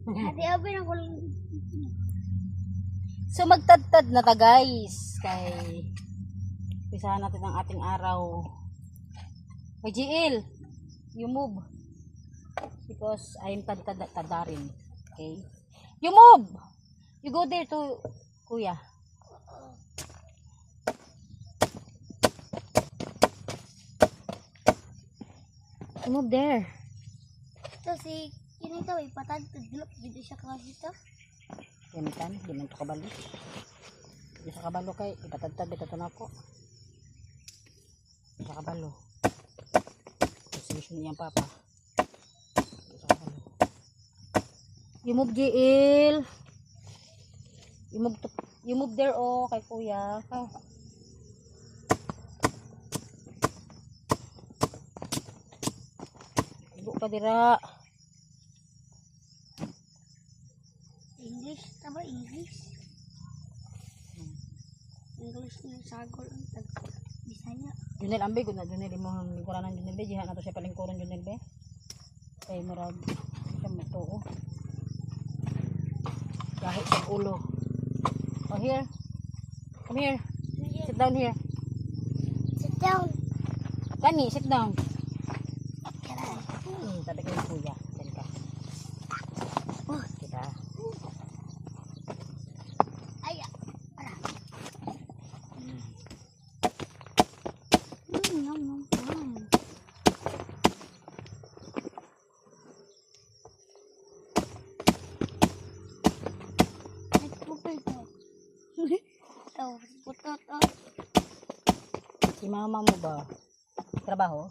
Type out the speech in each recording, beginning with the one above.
Ate, open ako lang. So magtadtad na ta guys. Kay pisahan natin ang ating araw. Kay GL, you move. Because I'm tadarin. Okay? You move! You go there to kuya. You move there. Ito si kinito ipatad tudlok dito siya kasi to. Gamitan, di man ito kabalo. Di sa kabalo kay ipatadtad bitaw to nako. Di sa kabalo. Position niya papa. Di sa kabalo. You move GL. You move there oh kay kuya. Oh. Ibu ka dira. English, tama English. English na sagol ang tag Bisaya. Junel ambe gud na Junel imong lingkuranan Junel be jiha nato siya palingkuran Junel be. Kay murag siya matuo. Kahit sa ulo. Oh here. Come here. Sit down here. Sit down. Kani, sit down. Tabi kayo kuya. Diyan ka. Oh, kita. Ay, para. Nom nom. Si mama mo ba? Trabaho?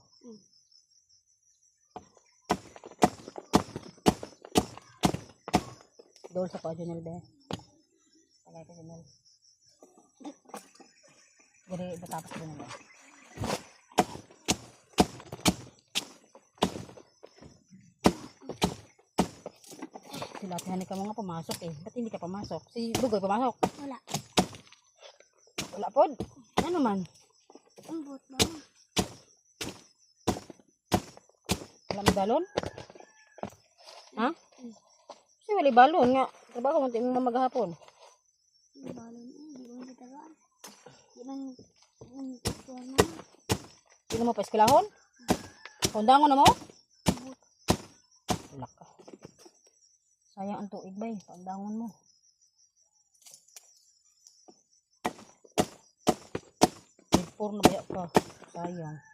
Doon sa pa, Junel be. Tagay ka, Junel. Jadi, batapos Junel be. Sila atihan ka mga pumasok eh. Ba't hindi ka pumasok? Si Bugoy pumasok? Wala. Wala pod. Ano man? Ambot ba? Wala may balon? Ha? Kasi wala balon nga. Trabaho mo tayo maghapon. Balon di ba bitagaan? Di man kuwan na. Sino mo pa eskwelahon? Kundangon na mo? Wala ka. Sayang ang tuig ba eh. Kundangon mo. Grade 4 na ba ka? Sayang.